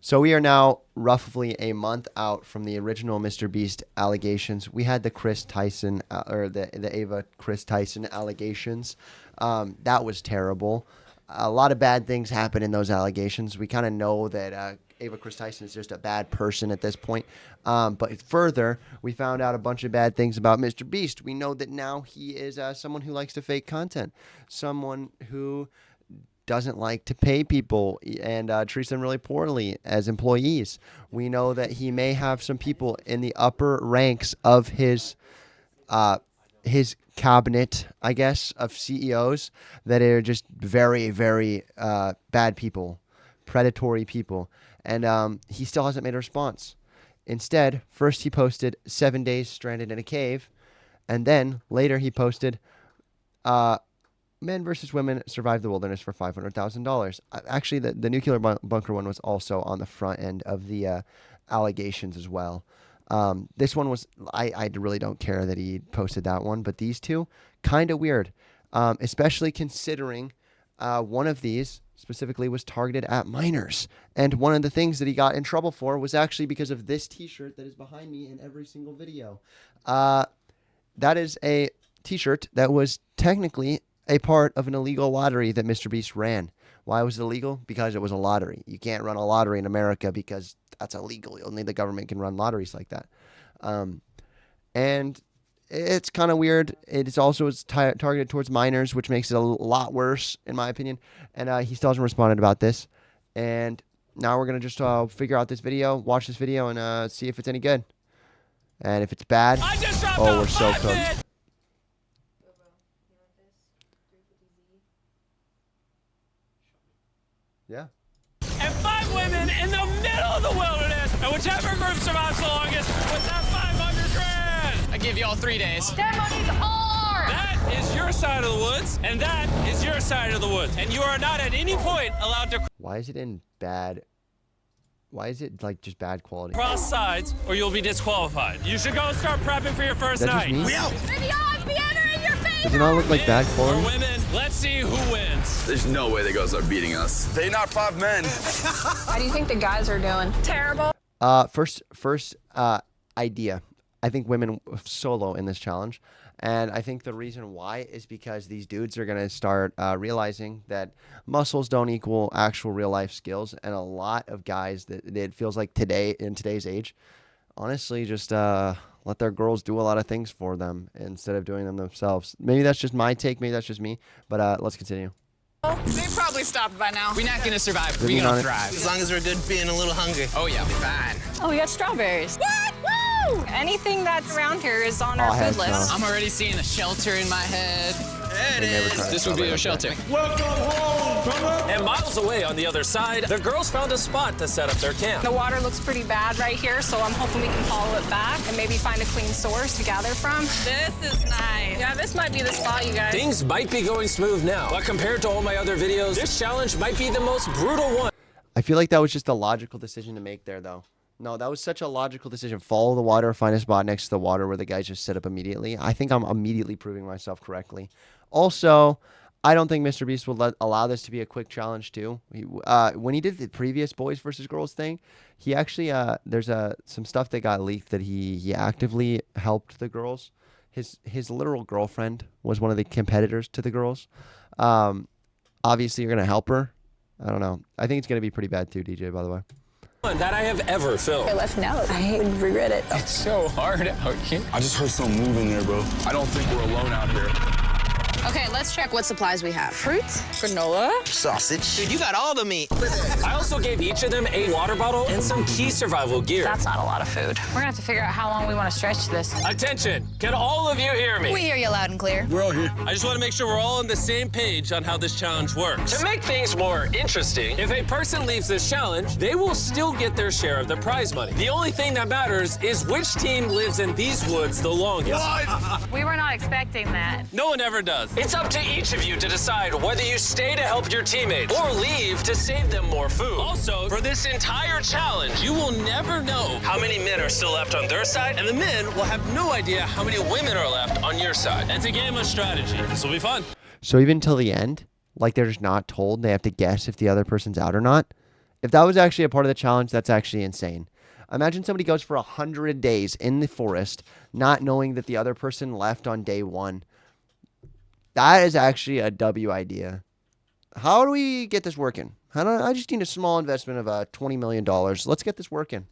So we are now roughly a month out from the original Mr. Beast allegations. We had the Chris Tyson or the Ava Chris Tyson allegations. That was terrible. A lot of bad things happened in those allegations. We kind of know that Ava Chris Tyson is just a bad person at this point. But further, we found out a bunch of bad things about Mr. Beast. We know that now he is someone who likes to fake content, someone who doesn't like to pay people and treats them really poorly as employees. We know that he may have some people in the upper ranks of his cabinet, I guess, of CEOs that are just very, very bad people, predatory people. And he still hasn't made a response. Instead, first he posted 7 days stranded in a cave. And then later he posted men versus women survived the wilderness for $500,000. Actually, the nuclear bunker one was also on the front end of the allegations as well. This one was, I really don't care that he posted that one, but these two, kind of weird, especially considering one of these specifically was targeted at minors. And one of the things that he got in trouble for was actually because of this t-shirt that is behind me in every single video. That is a t-shirt that was technically a part of an illegal lottery that Mr. Beast ran. Why was it illegal? Because it was a lottery. You can't run a lottery in America because that's illegal. Only the government can run lotteries like that. And it's kind of weird. It's also targeted towards minors, which makes it a lot worse, in my opinion. And he still hasn't responded about this. And now we're going to just figure out this video, watch this video, and see if it's any good. And if it's bad, oh, we're so cooked. Yeah. And 5 women in the middle of the wilderness, and whichever group survives the longest with that 500 grand. I give you all 3 days. That money's ours! That is your side of the woods, and that is your side of the woods. And you are not at any point allowed to Why is it in bad? Why is it like just bad quality? cross sides, or you'll be disqualified. You should go start prepping for your first Is that night. just me? May the odds be ever in your favor! Does it not look like bad For quality? women, let's see who wins. There's no way the girls are beating us. They not 5 men. How do you think the guys are doing? Terrible. First idea. I think women solo in this challenge. And I think the reason why is because these dudes are going to start realizing that muscles don't equal actual real life skills. And a lot of guys that it feels like today, in today's age, honestly, just let their girls do a lot of things for them instead of doing them themselves. Maybe that's just my take. Maybe that's just me. But let's continue. They probably stopped by now. We're not gonna survive. Living We're on gonna it. thrive. As long as we're good being a little hungry. Oh yeah, fine. Oh, we got strawberries. What? Woo! Anything that's around here is on our heck food list. no. I'm already seeing a shelter in my head. There it They never is. try to This would be a shelter. And miles away on the other side, the girls found a spot to set up their camp. The water looks pretty bad right here, so I'm hoping we can follow it back and maybe find a clean source to gather from. This is nice. Yeah, this might be the spot, you guys. Things might be going smooth now, but compared to all my other videos, this challenge might be the most brutal one. I feel like that was just a logical decision to make there, though. No, that was such a logical decision. Follow the water, find a spot next to the water where the guys just set up immediately. I think I'm immediately proving myself correctly. Also, I don't think Mr. Beast will allow this to be a quick challenge, too. When he did the previous boys versus girls thing, he actually, there's some stuff that got leaked that he actively helped the girls. His literal girlfriend was one of the competitors to the girls. Obviously, you're going to help her. I don't know. I think it's going to be pretty bad, too, DJ, by the way. That I have ever filmed. Let's know. I regret it. It's so hard out here. I just heard something moving there, bro. I don't think we're alone out here. Okay, let's check what supplies we have. Fruits, granola. Sausage. Dude, you got all the meat. I also gave each of them a water bottle and some key survival gear. That's not a lot of food. We're gonna have to figure out how long we want to stretch this. Attention, can all of you hear me? We hear you loud and clear. We're all here. I just want to make sure we're all on the same page on how this challenge works. To make things more interesting, if a person leaves this challenge, they will still get their share of the prize money. The only thing that matters is which team lives in these woods the longest. We were not expecting that. No one ever does. It's up to each of you to decide whether you stay to help your teammates or leave to save them more food. Also, for this entire challenge, you will never know how many men are still left on their side, and the men will have no idea how many women are left on your side. It's a game of strategy. This will be fun. So even till the end, like they're just not told, they have to guess if the other person's out or not. If that was actually a part of the challenge, that's actually insane. Imagine somebody goes for 100 days in the forest, not knowing that the other person left on day 1. That is actually a W idea. How do we get this working? I just need a small investment of $20 million. Let's get this working.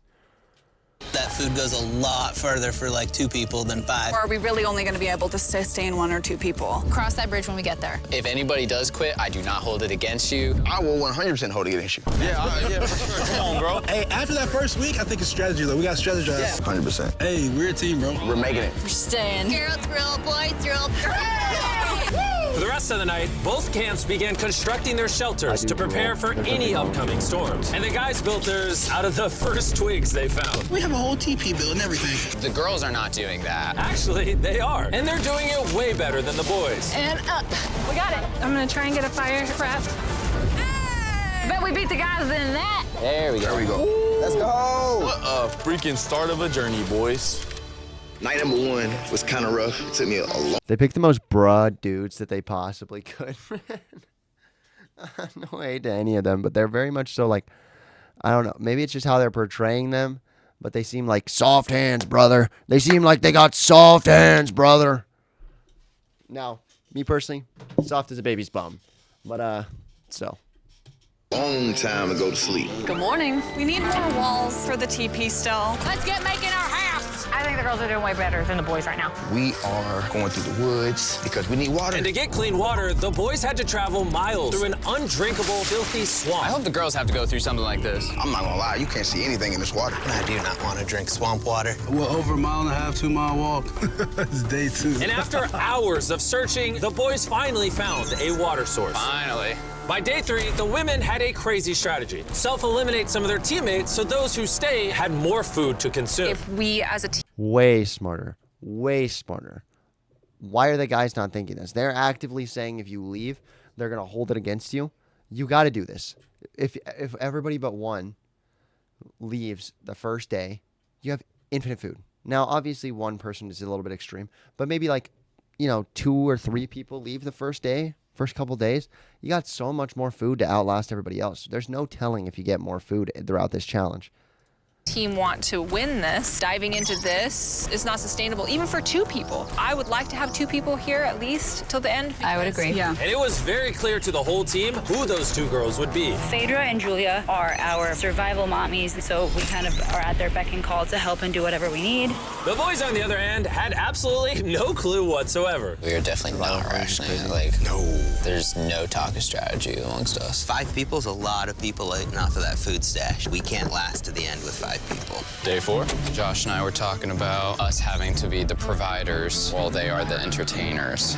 That food goes a lot further for like 2 people than 5. Or are we really only going to be able to sustain 1 or 2 people? Cross that bridge when we get there. If anybody does quit, I do not hold it against you. I will 100% hold it against you. Yeah, for sure. Come on, bro. Hey, after that first week, I think it's strategy, though. We got to strategize. Yeah. 100%. Hey, we're a team, bro. We're making it. We're staying. Girl thrill, boy thrill. For the rest of the night, both camps began constructing their shelters to prepare for any upcoming storms. And the guys built theirs out of the first twigs they found. We have a whole TP build and everything. The girls are not doing that. Actually, they are. And they're doing it way better than the boys. And up. We got it. I'm gonna try and get a fire prepped. I bet we beat the guys in that. There we go. There we go. Let's go. What a freaking start of a journey, boys. Night number 1 was kind of rough. It took me a long They picked the most broad dudes that they possibly could. No hate to any of them, but they're very much so like, I don't know. Maybe it's just how they're portraying them, but they seem like soft hands, brother. They seem like they got soft hands, brother. Now, me personally, soft as a baby's bum. But, still. time to go to sleep. Good morning. We need more walls for the TP still. Let's get making our house. I think the girls are doing way better than the boys right now. We are going through the woods because we need water. And to get clean water, the boys had to travel miles through an undrinkable, filthy swamp. I hope the girls have to go through something like this. I'm not gonna lie, you can't see anything in this water. I do not want to drink swamp water. Well, over a 1.5 2-mile walk. It's day 2. And after hours of searching, the boys finally found a water source. Finally. By day 3, the women had a crazy strategy. Self-eliminate some of their teammates so those who stay had more food to consume. If we as a team Way smarter. Way smarter. Why are the guys not thinking this? They're actively saying if you leave, they're going to hold it against you. You got to do this. If everybody but one leaves the first day, you have infinite food. Now, obviously, one person is a little bit extreme, but maybe 2 or 3 people leave the first day, first couple days. You got so much more food to outlast everybody else. There's no telling if you get more food throughout this challenge. team want to win this, diving into this is not sustainable, even for 2 people. I would like to have 2 people here at least till the end. I would agree. Yeah. And it was very clear to the whole team who those 2 girls would be. Phaedra and Julia are our survival mommies, so we kind of are at their beck and call to help and do whatever we need. The boys, on the other hand, had absolutely no clue whatsoever. We are definitely not rationing it. There's no talk of strategy amongst us. 5 people is a lot of people eating off of that food stash. We can't last to the end with 5 people. Day 4, Josh and I were talking about us having to be the providers while they are the entertainers.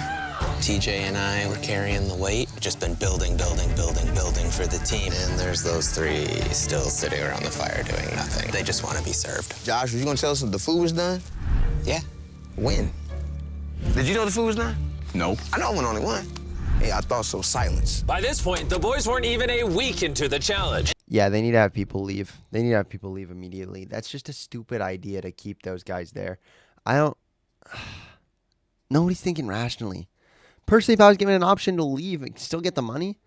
TJ and I were carrying the weight, just been building for the team. And there's those 3 still sitting around the fire doing nothing. They just want to be served. Josh, was you gonna tell us if the food was done? Yeah. When? Did you know the food was done? No. I know I went only one. Yeah, I thought so. Silence. By this point, the boys weren't even a week into the challenge. Yeah, they need to have people leave. They need to have people leave immediately. That's just a stupid idea to keep those guys there. Nobody's thinking rationally. Personally, if I was given an option to leave and still get the money,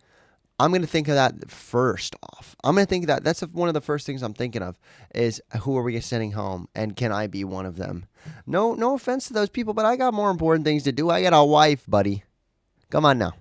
I'm going to think of that first off. I'm going to think that's one of the first things I'm thinking of is who are we sending home and can I be one of them? No offense to those people, but I got more important things to do. I got a wife, buddy. Come on now.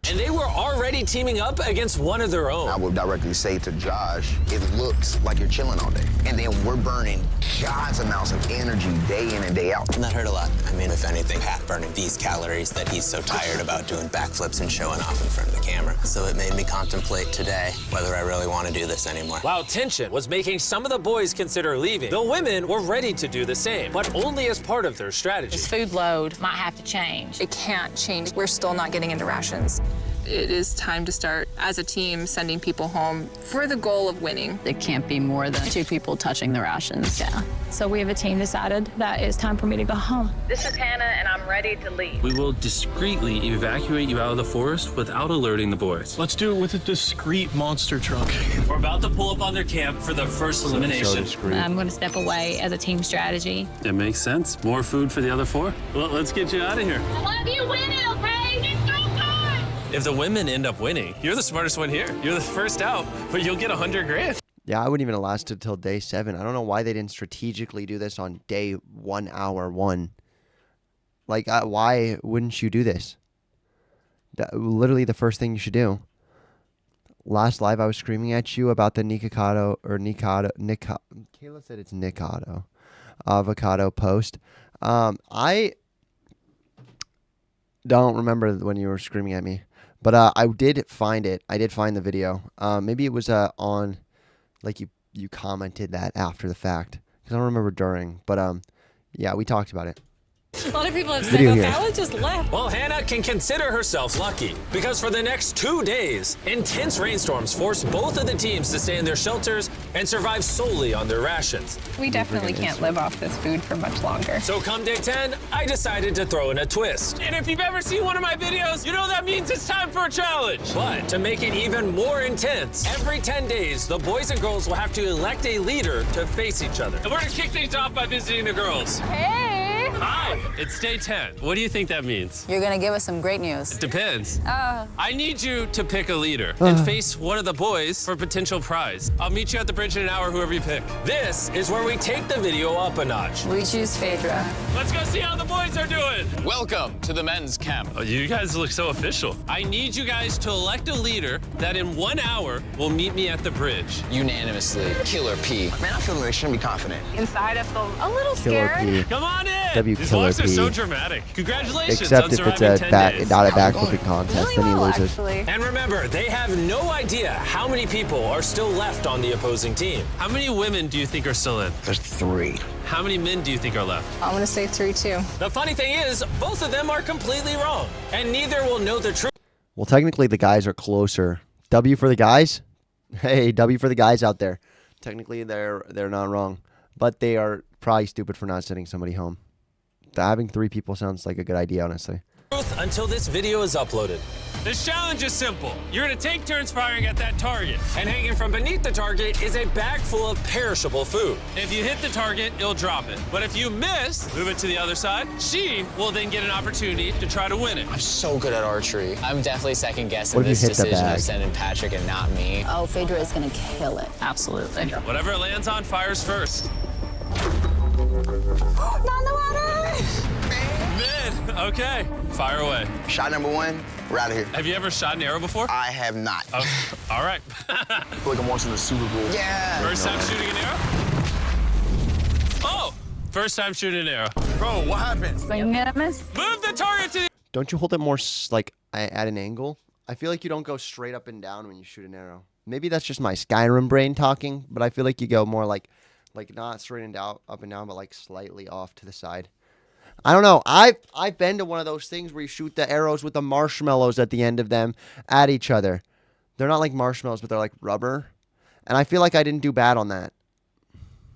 And they were already teaming up against one of their own. I would directly say to Josh, it looks like you're chilling all day. And then we're burning God's amounts of energy day in and day out. And that hurt a lot. I mean, if anything, Pat burning these calories that he's so tired about doing backflips and showing off in front of the camera. So it made me contemplate today whether I really want to do this anymore. While tension was making some of the boys consider leaving, the women were ready to do the same, but only as part of their strategy. This food load might have to change. It can't change. We're still not getting into rations. It is time to start, as a team, sending people home for the goal of winning. It can't be more than 2 people touching the rations. Yeah. So we have a team decided that it's time for me to go home. This is Hannah, and I'm ready to leave. We will discreetly evacuate you out of the forest without alerting the boys. Let's do it with a discreet monster truck. We're about to pull up on their camp for the first elimination. I'm going to step away as a team strategy. It makes sense. More food for the other 4? Well, let's get you out of here. I love you winning, okay? It's so fun! If the women end up winning, you're the smartest one here. You're the first out, but you'll get 100 grand. Yeah, I wouldn't even have lasted till day 7. I don't know why they didn't strategically do this on day 1 hour 1. Like, why wouldn't you do this? Literally the first thing you should do. Last live, I was screaming at you about the Kayla said it's Nikado. Avocado post. I don't remember when you were screaming at me, but I did find it. I did find the video. Maybe it was on, like you commented that after the fact, because I don't remember during. But yeah, we talked about it. A lot of people have said, Video okay, here. I just left. Well, Hannah can consider herself lucky because for the next 2 days, intense rainstorms forced both of the teams to stay in their shelters and survive solely on their rations. We definitely can't live off this food for much longer. So come day 10, I decided to throw in a twist. And if you've ever seen one of my videos, you know that means it's time for a challenge. But to make it even more intense, every 10 days, the boys and girls will have to elect a leader to face each other. And we're gonna kick things off by visiting the girls. Hey! Hi, it's day 10. What do you think that means? You're gonna give us some great news. Depends. I need you to pick a leader and face one of the boys for a potential prize. I'll meet you at the bridge in an hour, whoever you pick. This is where we take the video up a notch. We choose Phaedra. Let's go see how the boys are doing. Welcome to the men's camp. Oh, you guys look so official. I need you guys to elect a leader that in 1 hour will meet me at the bridge. Unanimously, Killer P. Man, I feel like extremely confident. Inside I feel a little Killer scared. P. Come on in. These vlogs are so P. dramatic. Congratulations Except on if surviving it's 10 days. not a backflipping contest, Really then he well, loses. actually. And remember, they have no idea how many people are still left on the opposing team. How many women do you think are still in? There's 3. How many men do you think are left? I'm gonna say 3 too. The funny thing is, both of them are completely wrong, and neither will know the truth. Well, technically the guys are closer. W for the guys. Hey, W for the guys out there. Technically they're not wrong, but they are probably stupid for not sending somebody home. Having 3 people sounds like a good idea, honestly. Until this video is uploaded. This challenge is simple. You're gonna take turns firing at that target, and hanging from beneath the target is a bag full of perishable food. If you hit the target, it'll drop it. But if you miss, move it to the other side. She will then get an opportunity to try to win it. I'm so good at archery. I'm definitely second guessing What if you this hit the decision bag? of sending Patrick and not me. Oh, Phaedra is gonna kill it. Absolutely. Whatever it lands on fires first. Not in the water! Mid, okay, fire away. Shot number 1, we're out of here. Have you ever shot an arrow before? I have not. Oh, all right. I feel like I'm watching the Super Bowl. Yeah. First time shooting an arrow? Oh, first time shooting an arrow. Bro, what happened? Swing and a miss. Move the target to the... Don't you hold it more like at an angle? I feel like you don't go straight up and down when you shoot an arrow. Maybe that's just my Skyrim brain talking, but I feel like you go more like not straight and down, up and down, but like slightly off to the side. I don't know. I've been to one of those things where you shoot the arrows with the marshmallows at the end of them at each other. They're not like marshmallows, but they're like rubber. And I feel like I didn't do bad on that.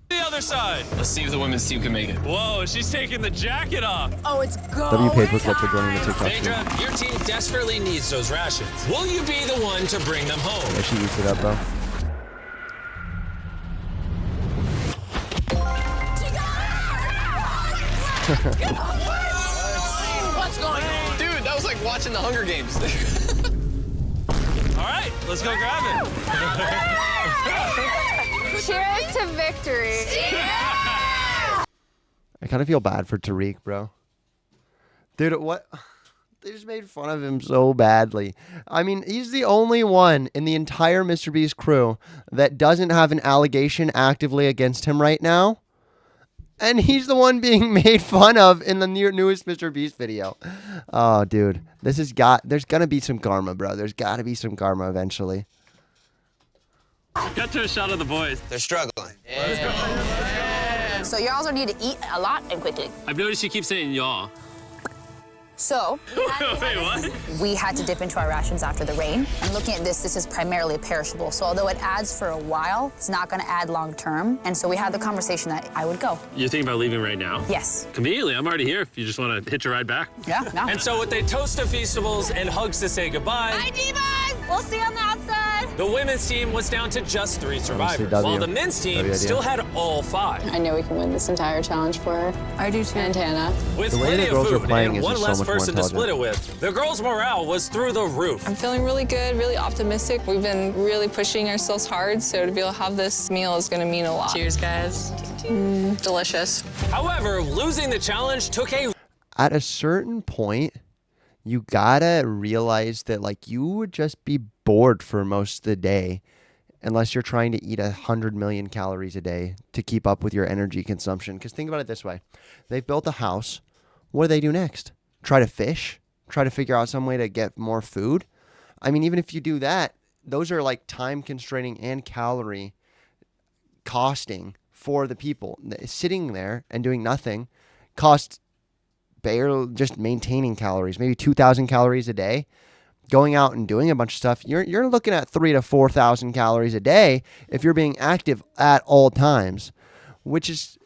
The other side. Let's see if the women's team can make it. Whoa, she's taking the jacket off. Oh, it's go. W Paperclip for joining the TikTok stream. Phaedra, your team desperately needs those rations. Will you be the one to bring them home? Yeah, she eats it up, bro. What's going on? Dude, that was like watching the Hunger Games. All right, let's go grab it. Cheers to victory. I kind of feel bad for Tariq, bro. Dude, what? They just made fun of him so badly. I mean, he's the only one in the entire Mr. Beast crew that doesn't have an allegation actively against him right now. And he's the one being made fun of in the newest Mr. Beast video. Oh, dude. There's going to be some karma, bro. There's got to be some karma eventually. Got to a shot of the boys. They're struggling. So you also need to eat a lot and quickly. I've noticed you keep saying y'all. So Wait, what? we had to dip into our rations after the rain. And looking at this is primarily perishable. So although it adds for a while, it's not going to add long term. And so we had the conversation that I would go. You're thinking about leaving right now? Yes. Conveniently, I'm already here if you just want to hitch a ride back. Yeah, no. And so with a toast of Feastables and hugs to say goodbye. Bye, Divas. We'll see you on the outside. The women's team was down to just 3 survivors, W. while the men's team W idea. still had all 5. I know we can win this entire challenge for her. I do too. And Hannah. With The way plenty the girls of are food playing and is one just so less much more person to split it intelligent. with, the girls' morale was through the roof. I'm feeling really good, really optimistic. We've been really pushing ourselves hard, so to be able to have this meal is gonna mean a lot. Cheers, guys. Delicious. However, losing the challenge took a At a certain point, you gotta realize that like you would just be bored for most of the day unless you're trying to eat 100 million calories a day to keep up with your energy consumption. Because think about it this way. They've built a house. What do they do next? Try to fish? Try to figure out some way to get more food? I mean, even if you do that, those are like time constraining and calorie costing for the people. Sitting there and doing nothing costs barely just maintaining calories, maybe 2,000 calories a day. Going out and doing a bunch of stuff, you're looking at 3,000 to 4,000 calories a day if you're being active at all times, which is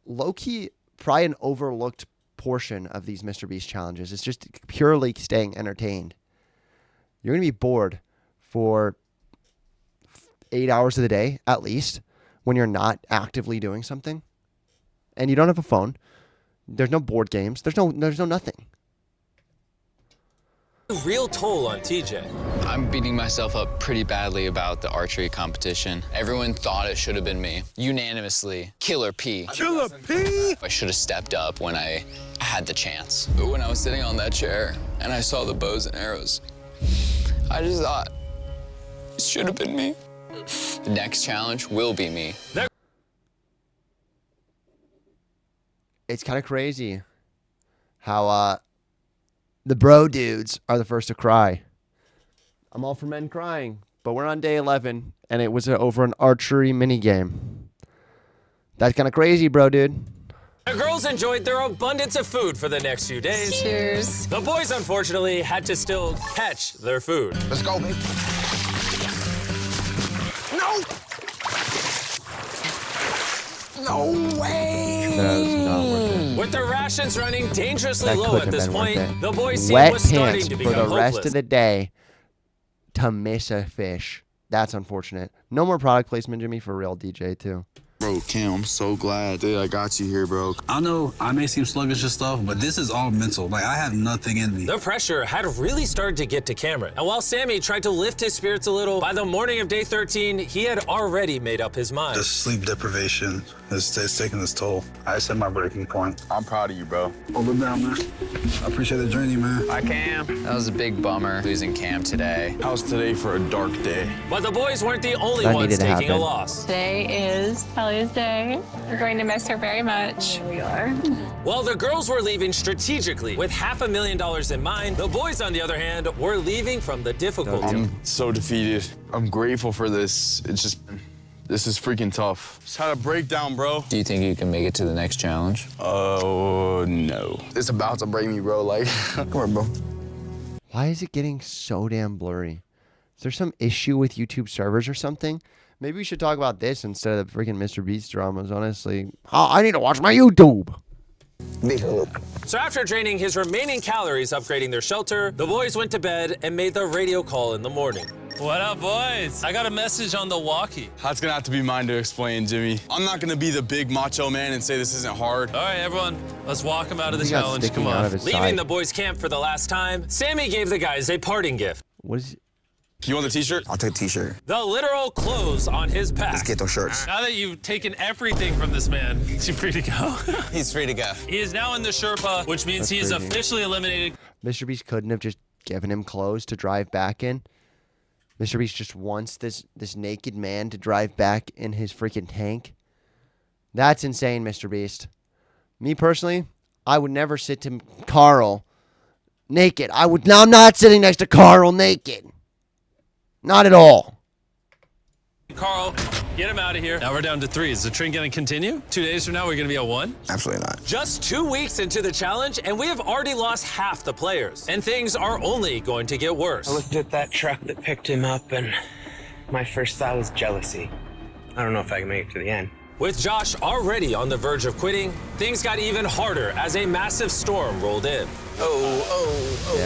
low-key probably an overlooked portion of these Mr. Beast challenges. It's just purely staying entertained. You're going to be bored for 8 hours of the day, at least, when you're not actively doing something. And you don't have a phone. There's no board games. There's no nothing. real toll on TJ. I'm beating myself up pretty badly about the archery competition. Everyone thought it should have been me. Unanimously, Killer P. Killer P? I should have stepped up when I had the chance. But when I was sitting on that chair and I saw the bows and arrows, I just thought, it should have been me. The next challenge will be me. It's kind of crazy how the bro dudes are the first to cry. I'm all for men crying, but we're on day 11, and it was over an archery minigame. That's kind of crazy, bro dude. The girls enjoyed their abundance of food for the next few days. Cheers. The boys, unfortunately, had to still catch their food. Let's go, baby. No! No way! That was not worth it. With their rations running dangerously That low couldn't at have this been worth point, it. the boys' team Wet was starting pants to for become the rest hopeless. of the day to miss a fish. That's unfortunate. No more product placement, Jimmy, for real DJ, too. Bro, Cam, I'm so glad that I got you here, bro. I know I may seem sluggish and stuff, but this is all mental. Like, I have nothing in me. The pressure had really started to get to Cameron. And while Sammy tried to lift his spirits a little, by the morning of day 13, he had already made up his mind. The sleep deprivation is taking its toll. I set my breaking point. I'm proud of you, bro. Hold it down, man. I appreciate the journey, man. Hi, Cam. That was a big bummer, losing Cam today. How's today for a dark day? But the boys weren't the only That ones needed to taking a happen. loss. Today is Kelly's day. We're going to miss her very much. Here we are. While the girls were leaving strategically with $500,000 in mind, the boys, on the other hand, were leaving from the difficulty. I'm so defeated. I'm grateful for this. It's just, this is freaking tough. Just had a breakdown, bro. Do you think you can make it to the next challenge? Oh, no. It's about to break me, bro. Like, come on, bro. Why is it getting so damn blurry? Is there some issue with YouTube servers or something? Maybe we should talk about this instead of the freaking Mr. Beast dramas, honestly. Oh, I need to watch my YouTube. Big hook. So after draining his remaining calories upgrading their shelter, the boys went to bed and made the radio call in the morning. What up, boys? I got a message on the walkie. That's gonna have to be mine to explain, Jimmy. I'm not gonna be the big macho man and say this isn't hard. All right, everyone, let's walk him out of the He got challenge. sticking Come out on. of his Leaving side. the boys' camp for the last time, Sammy gave the guys a parting gift. What is it? You want the t-shirt? I'll take a t-shirt. The literal clothes on his back. Let's get those shirts. Now that you've taken everything from this man, is he free to go? He's free to go. He is now in the Sherpa, which means That's he is crazy. officially eliminated. Mr. Beast couldn't have just given him clothes to drive back in. Mr. Beast just wants this naked man to drive back in his freaking tank. That's insane, Mr. Beast. Me personally, I would never sit to Carl naked. I'm not sitting next to Carl naked. Not at all. Carl, get him out of here. Now we're down to 3. Is the trend going to continue? 2 days from now, we're going to be at 1? Absolutely not. Just 2 weeks into the challenge, and we have already lost half the players. And things are only going to get worse. I looked at that truck that picked him up, and my first thought was jealousy. I don't know if I can make it to the end. With Josh already on the verge of quitting, things got even harder as a massive storm rolled in. Yeah,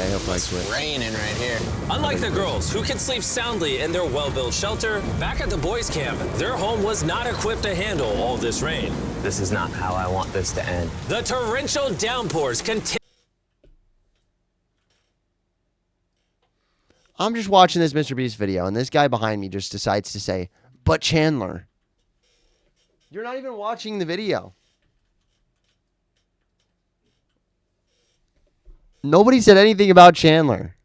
he'll probably quit. It's raining right here. Unlike the girls, who can sleep soundly in their well-built shelter, back at the boys' camp, their home was not equipped to handle all this rain. This is not how I want this to end. The torrential downpours continued. I'm just watching this Mr. Beast video, and this guy behind me just decides to say, "But Chandler." You're not even watching the video. Nobody said anything about Chandler.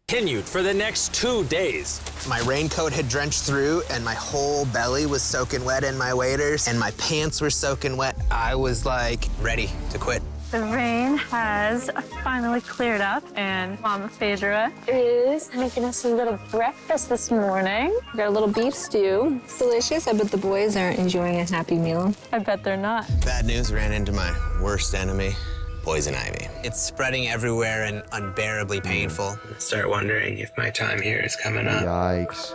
Continued for the next 2 days. My raincoat had drenched through, and my whole belly was soaking wet in my waders, and my pants were soaking wet. I was like ready to quit. The rain has finally cleared up, and Mama Phaedra is making us a little breakfast this morning. We got a little beef stew. It's delicious. I bet the boys aren't enjoying a happy meal. I bet they're not. Bad news, ran into my worst enemy, poison ivy. It's spreading everywhere and unbearably painful. I start wondering if my time here is coming up. Yikes.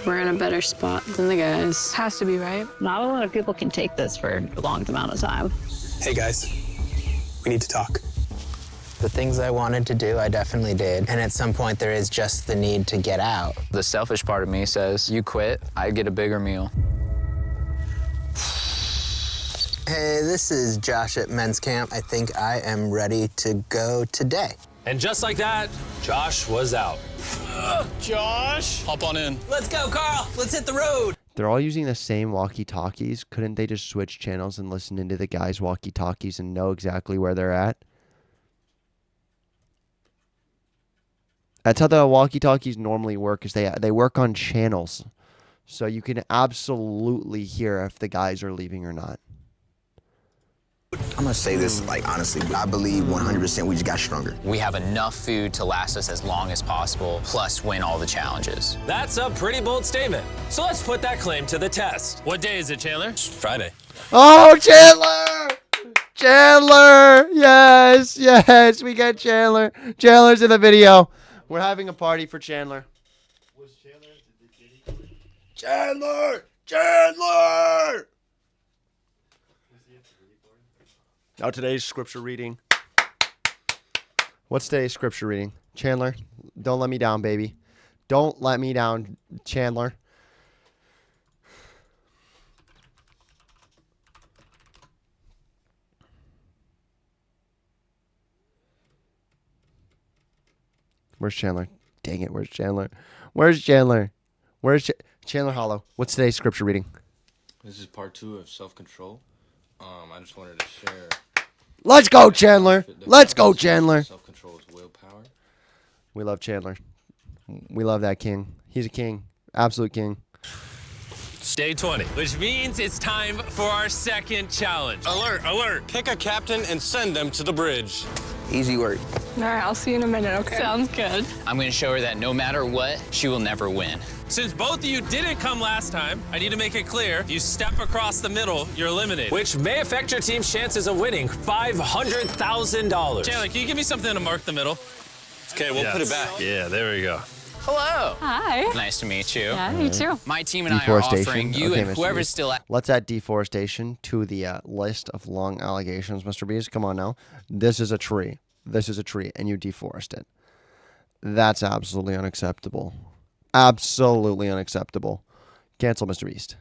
We're in a better spot than the guys. Has to be, right? Not a lot of people can take this for a long amount of time. Hey guys, we need to talk. The things I wanted to do, I definitely did. And at some point, there is just the need to get out. The selfish part of me says, you quit, I get a bigger meal. Hey, this is Josh at men's camp. I think I am ready to go today. And just like that, Josh was out. Josh! Hop on in. Let's go, Carl. Let's hit the road. They're all using the same walkie-talkies. Couldn't they just switch channels and listen into the guys' walkie-talkies and know exactly where they're at? That's how the walkie-talkies normally work, is they work on channels. So you can absolutely hear if the guys are leaving or not. I'm gonna say this, like, honestly, I believe 100% we just got stronger. We have enough food to last us as long as possible, plus win all the challenges. That's a pretty bold statement. So let's put that claim to the test. What day is it, Chandler? Friday. Oh, Chandler! Chandler! Yes, yes, we got Chandler. Chandler's in the video. We're having a party for Chandler. Chandler! Chandler! Now today's scripture reading. What's today's scripture reading? Chandler, don't let me down, baby. Don't let me down, Chandler. Where's Chandler? Dang it, where's Chandler? Where's Chandler? Where's Chandler Hollow? What's today's scripture reading? This is part 2 of self-control. I just wanted to share. Let's go, Chandler. Let's go, Chandler. Self-control is willpower. We love Chandler. We love that king. He's a king. Absolute king. Day 20, which means it's time for our second challenge. Alert, alert. Pick a captain and send them to the bridge. Easy work. All right, I'll see you in a minute, okay? Sounds good. I'm gonna show her that no matter what, she will never win. Since both of you didn't come last time, I need to make it clear, if you step across the middle, you're eliminated. Which may affect your team's chances of winning $500,000. Chandler, can you give me something to mark the middle? Okay, we'll put it back. Yeah, there we go. Hello. Hi. Nice to meet you. Yeah, you too. My team and I are offering you and Mr. whoever's Beast. still at. Let's add deforestation to the list of long allegations, Mr. Beast. Come on now. This is a tree. This is a tree, and you deforest it. That's absolutely unacceptable. Absolutely unacceptable. Cancel, Mr. Beast.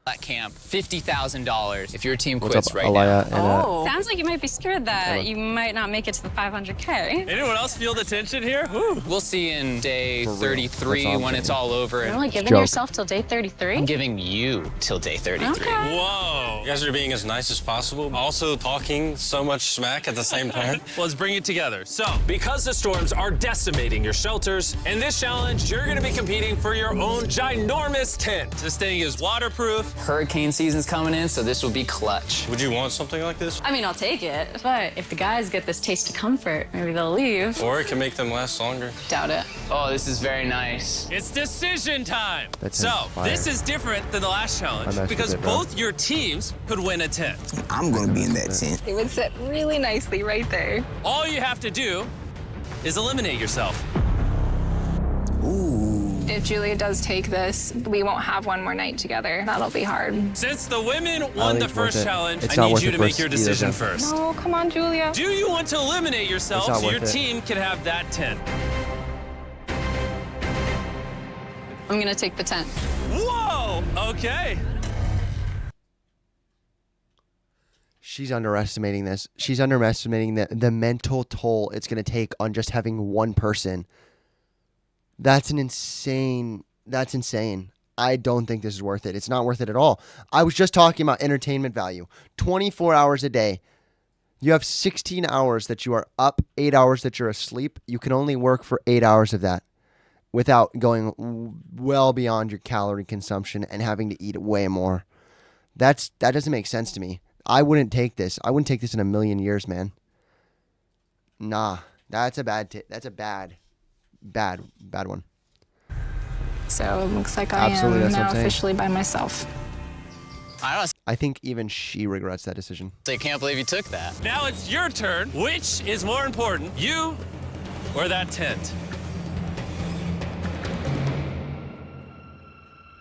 At camp, $50,000 if your team What's quits up, right Alaya now. Sounds like you might be scared that you might not make it to the 500K. Anyone else feel the tension here? Woo. We'll see you in day For real. 33 That's all when I'm it's saying. all over. You're only giving joke. yourself till day 33? I'm giving you till day 33. Okay. Whoa. You guys are being as nice as possible, also talking so much smack at the same time. Well, let's bring it together. So, Because the storms are decimating your shelters, in this challenge, you're going to be competing for your own ginormous tent. this thing is waterproof. Hurricane season's coming in, so this will be clutch. Would you want something like this? I mean, I'll take it. But if the guys get this taste of comfort, maybe they'll leave. Or it can make them last longer. Doubt it. Oh, this is very nice. It's decision time. That So, tent's fire. this is different than the last challenge messed with because it, bro. both your teams could win a tent. I'm gonna be in that tent. It would sit really nicely right there. All you have to do is eliminate yourself. Ooh. If if Julia does take this, we won't have one more night together. That'll be hard. Since the women won the first challenge, It's I not need worth you it to for make your decision either. first. No, come on, Julia. Do you want to eliminate yourself not so your worth it. team can have that tent? I'm gonna take the tent. Whoa! Okay. She's underestimating this. She's underestimating the mental toll it's going to take on just having one person. That's insane. I don't think this is worth it. It's not worth it at all. I was just talking about entertainment value. 24 hours a day. You have 16 hours that you are up, 8 hours that you're asleep. You can only work for 8 hours of that without going well beyond your calorie consumption and having to eat way more. That doesn't make sense to me. I wouldn't take this. I wouldn't take this in a million years, man. Nah, that's a bad one. So it looks like I Absolutely, am that's what now I'm saying. officially by myself. I think even she regrets that decision. I can't believe you took that. Now it's your turn. Which is more important, you or that tent?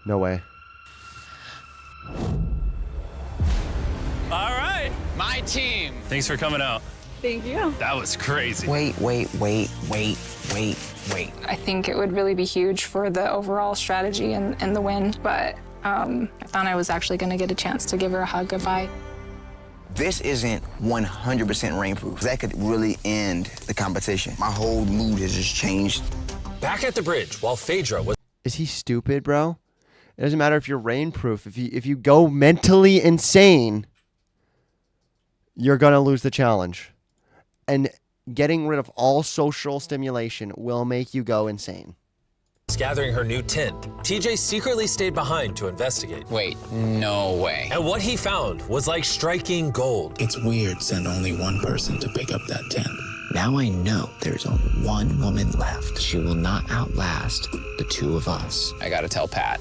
No way. All right. My team. Thanks for coming out. Thank you. That was crazy. Wait. I think it would really be huge for the overall strategy and the win, but I thought I was actually going to get a chance to give her a hug if I... This isn't 100% rainproof. That could really end the competition. My whole mood has just changed. Back at the bridge, while Phaedra was... Is he stupid, bro? It doesn't matter if you're rainproof. If you go mentally insane, you're going to lose the challenge. And getting rid of all social stimulation will make you go insane. gathering her new tent, TJ secretly stayed behind to investigate. Wait, no way. And what he found was like striking gold. It's weird send only one person to pick up that tent. Now I know there's only one woman left. She will not outlast the two of us. I gotta tell Pat.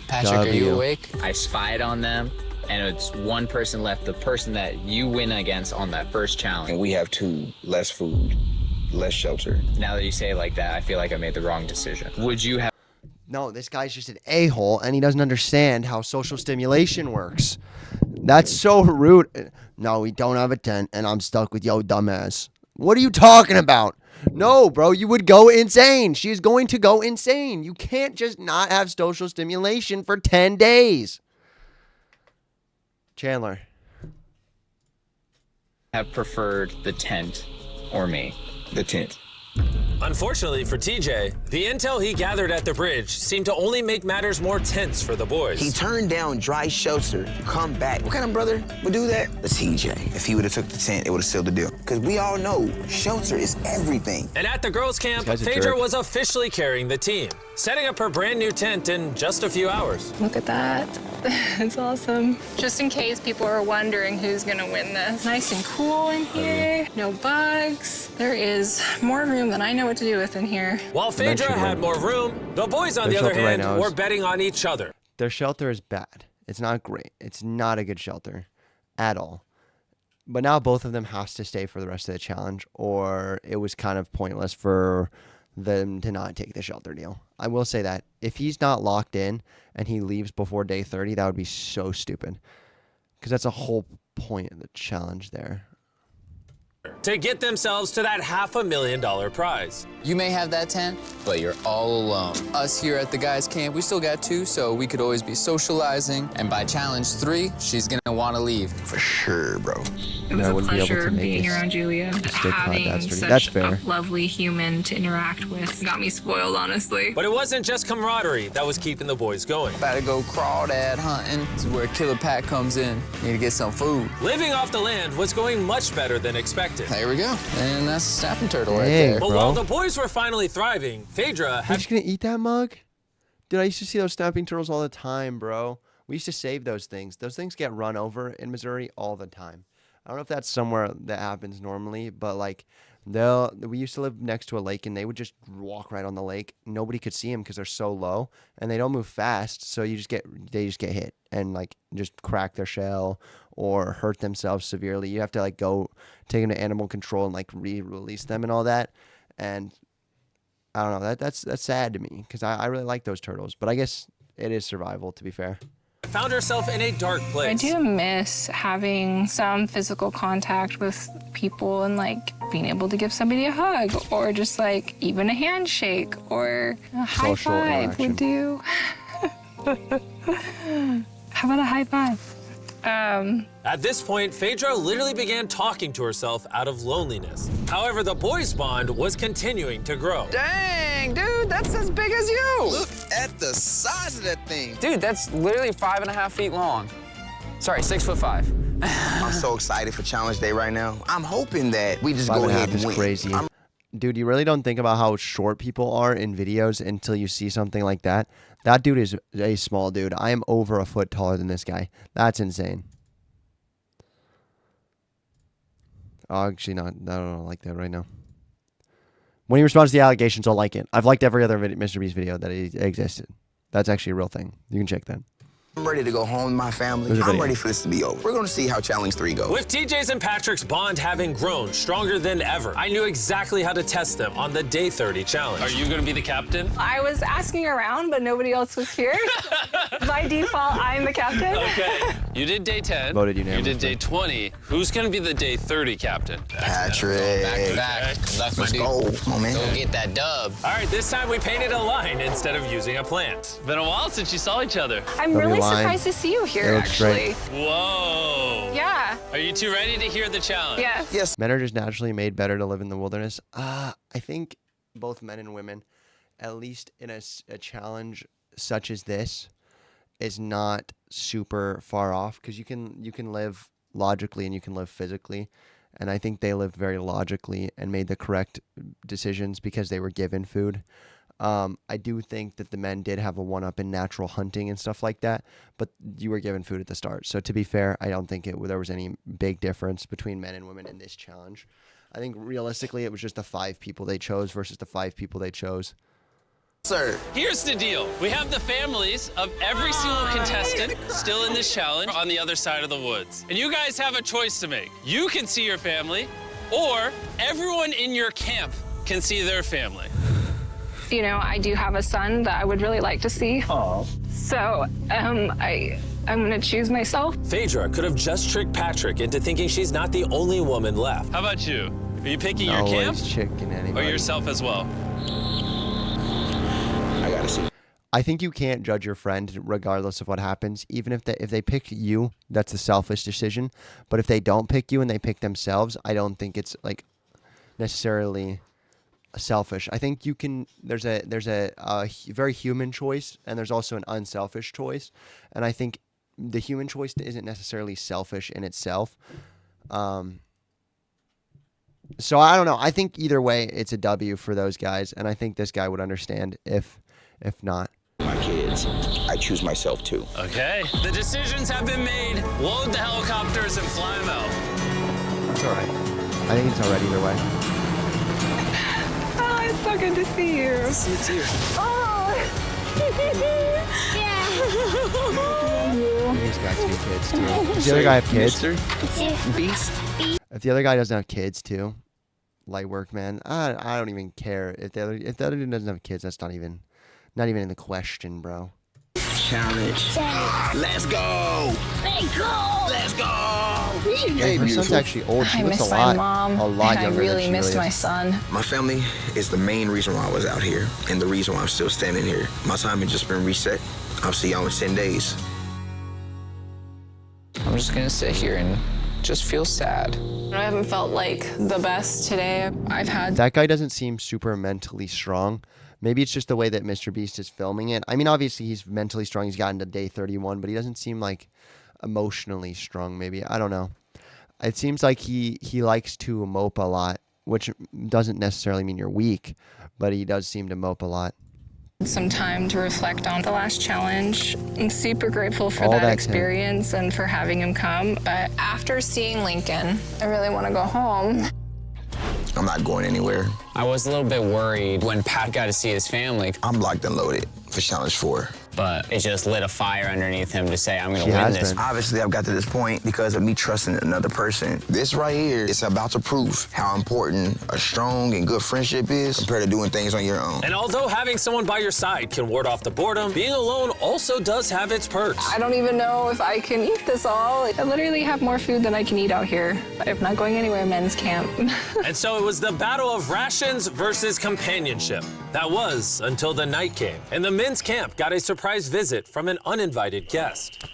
Patrick, are you awake? I spied on them, and it's one person left, the person that you win against on that first challenge. And we have two, less food, less shelter. Now that you say it like that, I feel like I made the wrong decision. Would you have... No, this guy's just an a-hole, and he doesn't understand how social stimulation works. That's so rude. No, we don't have a tent, and I'm stuck with yo dumbass. What are you talking about? No, bro, you would go insane. She is going to go insane. You can't just not have social stimulation for 10 days. Chandler. have preferred the tent or me? The tent. Unfortunately for TJ, the intel he gathered at the bridge seemed to only make matters more tense for the boys. He turned down dry shelter to come back. What kind of brother would do that? The TJ. If he would have took the tent, it would have sealed the deal. Because we all know shelter is everything. And at the girls' camp, This guy's a Phaedra jerk. was officially carrying the team, setting up her brand new tent in just a few hours. Look at that. It's awesome. Just in case people are wondering who's gonna win this. Nice and cool in here. No bugs. There is more room than I know what to do with in here. While Phaedra Eventually. had more room, the boys, on Their the other shelter right hand, now is- were betting on each other. Their shelter is bad. It's not great. It's not a good shelter at all. But now both of them has to stay for the rest of the challenge, or it was kind of pointless for them to not take the shelter deal. I will say that. If he's not locked in and he leaves before day 30, that would be so stupid. Because that's a whole point of the challenge there. To get themselves to that $500,000 prize. You may have that tent, but you're all alone. Us here at the guys' camp, we still got two, so we could always be socializing. And by challenge 3, she's gonna want to leave. For sure, bro. It was a pleasure being around Julia. Having That's such fair. a lovely human to interact with got me spoiled, honestly. But it wasn't just camaraderie that was keeping the boys going. About to go crawdad hunting. This is where Killer Pat comes in. Need to get some food. Living off the land was going much better than expected. There we go. And that's a snapping turtle right Dang, there. But bro. while the boys were finally thriving, Phaedra You're had just gonna eat that mug? Dude, I used to see those snapping turtles all the time, bro. We used to save those things. Those things get run over in Missouri all the time. I don't know if that's somewhere that happens normally, but like we used to live next to a lake and they would just walk right on the lake. Nobody could see them because they're so low and they don't move fast. So they just get hit and like just crack their shell or hurt themselves severely. You have to like go take them to animal control and like release them and all that. And I don't know. That's sad to me because I really like those turtles. But I guess it is survival, to be fair. Found herself in a dark I place. do miss having some physical contact with people and like being able to give somebody a hug or just like even a handshake or a high Social five interaction. would do. How about a high five? At this point, Phaedra literally began talking to herself out of loneliness. However, the boys' bond was continuing to grow. Dang, dude, that's as big as you. Look at the size of that thing. Dude, that's literally 5.5 feet long. Sorry, 6'5". I'm so excited for Challenge Day right now. I'm hoping that we just go 5.5 ahead and is win. crazy. Dude, you really don't think about how short people are in videos until you see something like that. That dude is a small dude. I am over a foot taller than this guy. That's insane. Oh, actually not. I don't like that right now. When he responds to the allegations, I'll like it. I've liked every other Mr. Beast video that existed. That's actually a real thing. You can check that. I'm ready to go home with my family. There's a I'm video. ready for this to be over. We're going to see how Challenge 3 goes. With TJ's and Patrick's bond having grown stronger than ever, I knew exactly how to test them on the Day 30 challenge. Are you going to be the captain? I was asking around, but nobody else was here. By default, I'm the captain. Okay. You did Day 10. Voted You did unanimously. Day 20. Who's going to be the Day 30 captain? Patrick. Back to back. That's my Let's dude. go. Come on, man. Go get that dub. All right, this time we painted a line instead of using a plant. Been a while since you saw each other. I'm Lovely really line. surprised to see you here, It looks actually. great. Whoa. Yeah. Are you two ready to hear the challenge? Yes. Yes. Men are just naturally made better to live in the wilderness. I think both men and women, at least in a challenge such as this, is not super far off because you can live logically and you can live physically. And I think they lived very logically and made the correct decisions because they were given food. I do think that the men did have a one-up in natural hunting and stuff like that, but you were given food at the start. So to be fair, I don't think there was any big difference between men and women in this challenge. I think realistically it was just the 5 people they chose versus the 5 people they chose. Sir. Here's the deal. We have the families of every single contestant still in this challenge on the other side of the woods. And you guys have a choice to make. You can see your family, or everyone in your camp can see their family. You know, I do have a son that I would really like to see. Oh. So, I'm gonna choose myself. Phaedra could have just tricked Patrick into thinking she's not the only woman left. How about you? Are you picking your camp Always chicking or anybody. yourself as well? I got to see. I think you can't judge your friend regardless of what happens. Even if they pick you, that's a selfish decision. But if they don't pick you and they pick themselves, I don't think it's like necessarily selfish. I think you can. There's a very human choice, and there's also an unselfish choice. And I think the human choice isn't necessarily selfish in itself. So I don't know. I think either way, it's a W for those guys, and I think this guy would understand if not. My kids. I choose myself too. Okay. The decisions have been made. Load the helicopters and fly them out. It's all right. I think it's all right either way. Oh, it's so good to see you. See you too. Oh. He's got 2 kids too. Does the other guy have kids? Beast. If the other guy doesn't have kids too, light work, man. I don't even care if the other dude doesn't have kids. That's not even in the question, bro. Challenge. Let's go. Let's go. Let's go. Hey, her son's actually old. She I looks miss a my lot, mom. a lot and I younger really than she miss really my is. son. My family is the main reason why I was out here and the reason why I'm still standing here. My time has just been reset. I'll see y'all in 10 days. I'm just gonna sit here and just feel sad. I haven't felt like the best today. I've had That guy doesn't seem super mentally strong. Maybe it's just the way that Mr. Beast is filming it. I mean, obviously he's mentally strong. He's gotten to day 31, but he doesn't seem like emotionally strong. Maybe, I don't know. It seems like he likes to mope a lot, which doesn't necessarily mean you're weak, but he does seem to mope a lot. some time to reflect on the last challenge. I'm super grateful for All that that experience and for having him come. But after seeing Lincoln, I really want to go home. I'm not going anywhere. I was a little bit worried when Pat got to see his family. I'm locked and loaded for Challenge 4. but it just lit a fire underneath him to say, I'm going to She win has this. been. Obviously, I've got to this point because of me trusting another person. This right here is about to prove how important a strong and good friendship is compared to doing things on your own. And although having someone by your side can ward off the boredom, being alone also does have its perks. I don't even know if I can eat this all. I literally have more food than I can eat out here. I'm not going anywhere, men's camp. And so it was the battle of rations versus companionship. That was until the night came, and the men's camp got a surprise visit from an uninvited guest.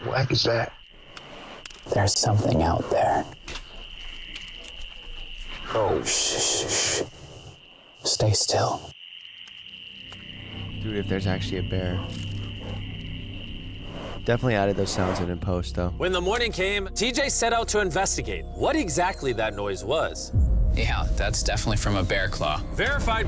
What is that? There's something out there. Oh, Shh. Stay still. Dude, if there's actually a bear. Definitely added those sounds in post, though. When the morning came, TJ set out to investigate what exactly that noise was. Yeah, that's definitely from a bear claw. Verified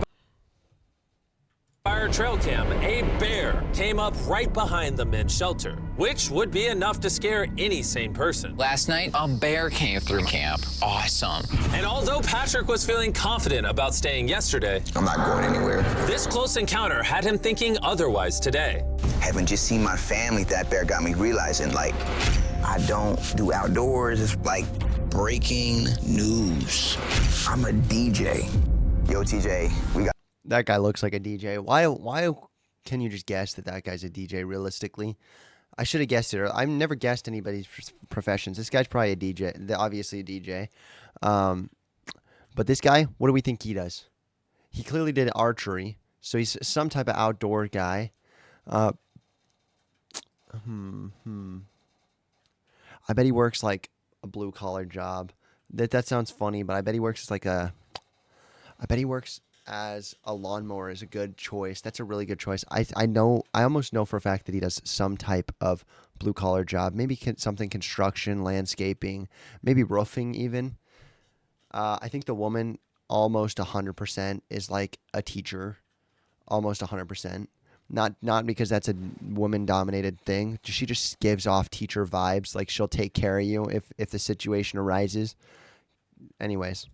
by our trail cam, a bear came up right behind the men's shelter, which would be enough to scare any sane person. Last night, a bear came through camp. Awesome. And although Patrick was feeling confident about staying yesterday, I'm not going anywhere. this close encounter had him thinking otherwise today. Having just seen my family, that bear got me realizing, like, I don't do outdoors. It's like breaking news. I'm a DJ. Yo, TJ, we got. That guy looks like a DJ. Why can you just guess that guy's a DJ realistically? I should have guessed it. I've never guessed anybody's professions. This guy's probably a DJ. Obviously a DJ. But this guy, what do we think he does? He clearly did archery, so he's some type of outdoor guy. I bet he works like a blue collar job. That sounds funny, but I bet he works as as a lawnmower is a good choice. That's a really good choice. I almost know for a fact that he does some type of blue collar job. Maybe something construction, landscaping, maybe roofing even. I think the woman almost 100% is like a teacher, almost 100%. Not because that's a woman-dominated thing. She just gives off teacher vibes. Like she'll take care of you if the situation arises. Anyways.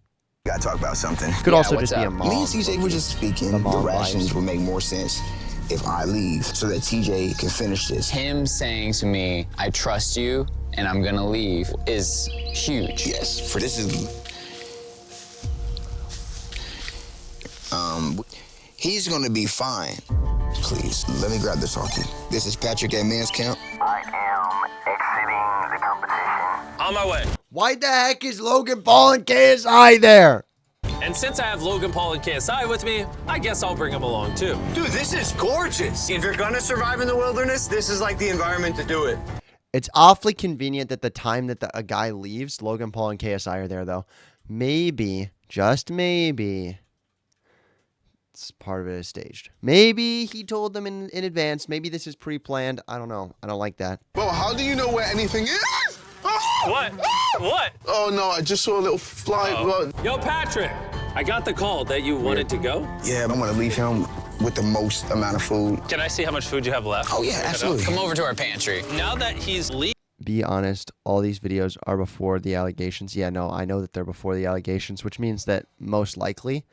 Gotta talk about something. Could also just be a mom. Me and TJ were just speaking. The rations would make more sense if I leave so that TJ can finish this. Him saying to me, I trust you and I'm gonna leave is huge. Yes, for this is... he's gonna be fine. Please, let me grab this hockey. This is Patrick at Men's Camp. I am exiting the competition. On my way. Why the heck is Logan Paul and KSI there? And since I have Logan Paul and KSI with me, I guess I'll bring him along too. Dude, this is gorgeous. If you're gonna survive in the wilderness, this is like the environment to do it. It's awfully convenient that the time that a guy leaves, Logan Paul and KSI are there, though. Maybe, just maybe, it's part of it is staged. Maybe he told them in advance. Maybe this is pre-planned. I don't know. I don't like that. Bro, how do you know where anything is? What? What? Oh no, I just saw a little fly. Yo, Patrick, I got the call that you wanted to go. Yeah, I'm gonna leave him with the most amount of food. Can I see how much food you have left? Oh yeah, absolutely. Come over to our pantry. Now that he's leaving. Be honest, all these videos are before the allegations. Yeah, no, I know that they're before the allegations, which means that most likely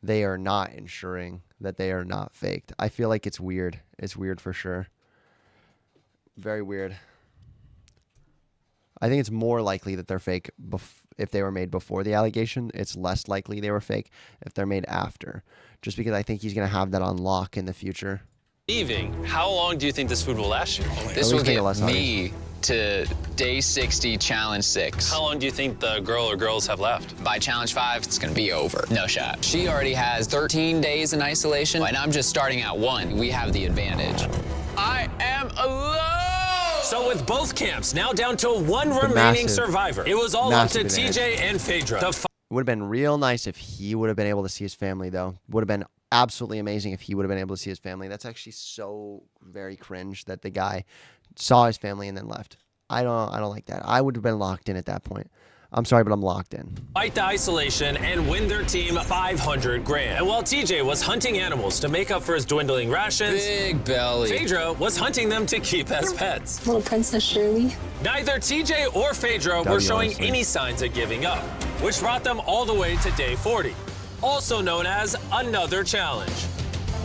they are not ensuring that they are not faked. I feel like it's weird. It's weird for sure. Very weird. I think it's more likely that they're fake if they were made before the allegation. It's less likely they were fake if they're made after. Just because I think he's going to have that on lock in the future. How long do you think this food will last you? This will get me to day 60, challenge 6. How long do you think the girl or girls have left? By challenge 5, it's gonna be over. No shot. She already has 13 days in isolation, and I'm just starting at 1. We have the advantage. I am alone! So with both camps now down to one remaining survivor, it was all up to TJ and Phaedra. It would have been real nice if he would have been able to see his family, though. Would have been absolutely amazing if he would have been able to see his family. That's actually so very cringe that the guy saw his family and then left. I don't like that. I would have been locked in at that point. I'm sorry, but I'm locked in. Fight the isolation and win their team $500,000. And while TJ was hunting animals to make up for his dwindling rations, big belly, Phaedra was hunting them to keep as pets. Little Princess Shirley. Neither TJ or Phaedra were showing any signs of giving up, which brought them all the way to day 40, also known as another challenge.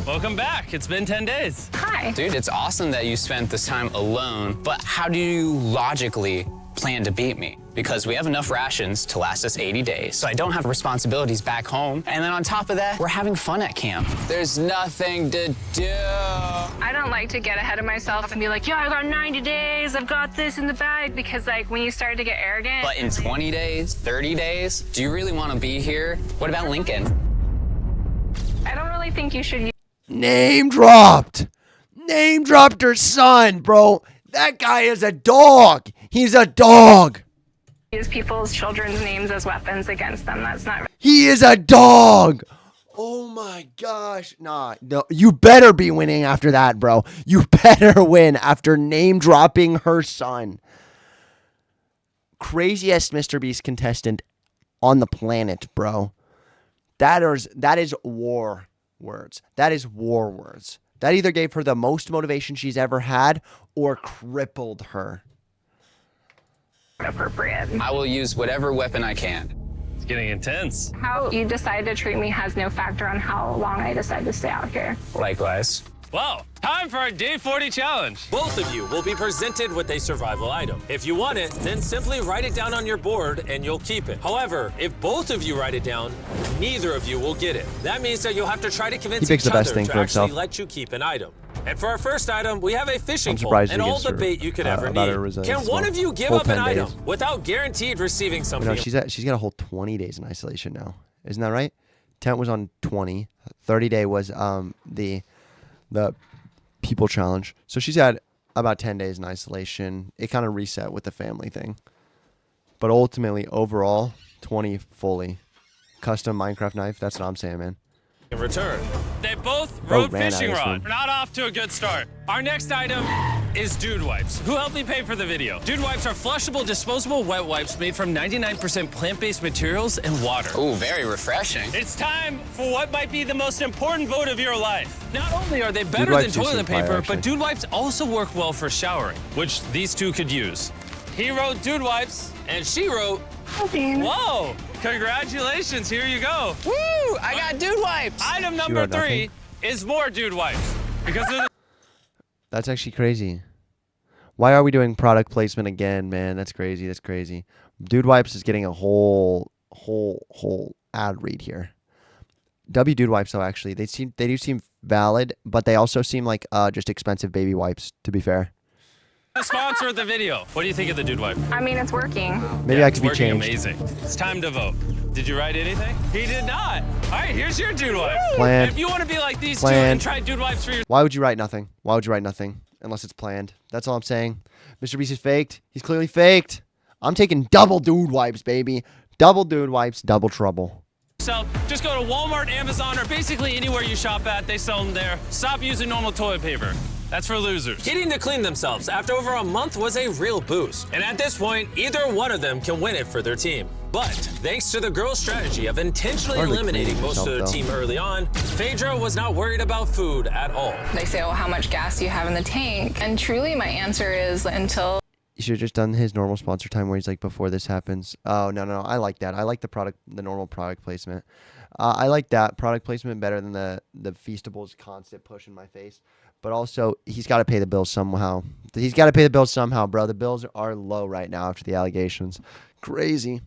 Welcome back. It's been 10 days. Hi. Dude, it's awesome that you spent this time alone, but how do you logically plan to beat me? Because we have enough rations to last us 80 days, so I don't have responsibilities back home. And then on top of that, we're having fun at camp. There's nothing to do. I don't like to get ahead of myself and be like, yeah, I got 90 days, I've got this in the bag, because like when you start to get arrogant. But in 20 days, 30 days, do you really want to be here? What about Lincoln? I don't really think you should Name dropped. Name dropped her son, bro. That guy is a dog. He's a dog. use people's children's names as weapons against them. That's not right. He is a dog. Oh my gosh. Nah, no, you better be winning after that, bro. You better win after name dropping her son. Craziest Mr. Beast contestant on the planet, bro. That is war words. That is war words. That either gave her the most motivation she's ever had or crippled her. Appropriate. I will use whatever weapon I can. It's getting intense. How you decide to treat me has no factor on how long I decide to stay out here. Likewise. Well, time for our day 40 challenge. Both of you will be presented with a survival item. If you want it, then simply write it down on your board and you'll keep it. However, if both of you write it down, neither of you will get it. That means that you'll have to try to convince each other to actually let you keep an item. And for our first item, we have a fishing pole and all the bait you could ever need. Can one of you give up an item without guaranteed receiving something? No, she's got a whole 20 days in isolation now. Isn't that right? Tent was on 20. 30-day was the people challenge. So she's had about 10 days in isolation. It kind of reset with the family thing. But ultimately, overall, 20 fully. Custom Minecraft knife. That's what I'm saying, man. In return, they both rode ran fishing out of this rod. room. We're not off to a good start. Our next item is dude wipes. Who helped me pay for the video? Dude wipes are flushable, disposable wet wipes made from 99% plant-based materials and water. Ooh, very refreshing. It's time for what might be the most important vote of your life. Not only are they better than wipes do toilet seem fire, paper, actually. but dude wipes also work well for showering, which these two could use. He wrote dude wipes, and she wrote, whoa! Congratulations, here you go. Woo! I got dude wipes. Item number 3 is more dude wipes. Because they're That's actually crazy. Why are we doing product placement again, man? That's crazy. That's crazy. Dude Wipes is getting a whole ad read here. W Dude Wipes, though, actually, they do seem valid, but they also seem like just expensive baby wipes, to be fair. the sponsor of the video. What do you think of the dude wipe? I mean, it's working. Maybe I could be working changed. amazing. It's time to vote. Did you write anything? He did not. All right, here's your dude wipe. Planned. If you want to be like these two Planned. and try dude wipes for your Why would you write nothing? Why would you write nothing unless it's planned? That's all I'm saying. Mr. Beast is faked. He's clearly faked. I'm taking double dude wipes, baby. Double dude wipes, double trouble. yourself, just go to Walmart, Amazon, or basically anywhere you shop at. They sell them there. Stop using normal toilet paper. That's for losers. Getting to clean themselves after over a month was a real boost. And at this point, either one of them can win it for their team. But thanks to the girls' strategy of intentionally Hardly eliminating cleaning most of yourself, their though. team early on, Phaedra was not worried about food at all. They say, oh, how much gas do you have in the tank? And truly my answer is until You should have just done his normal sponsor time where he's like, before this happens. Oh, no. I like that. I like the normal product placement. I like that product placement better than the Feastables constant push in my face. But also, he's got to pay the bills somehow. He's got to pay the bills somehow, bro. The bills are low right now after the allegations. Crazy.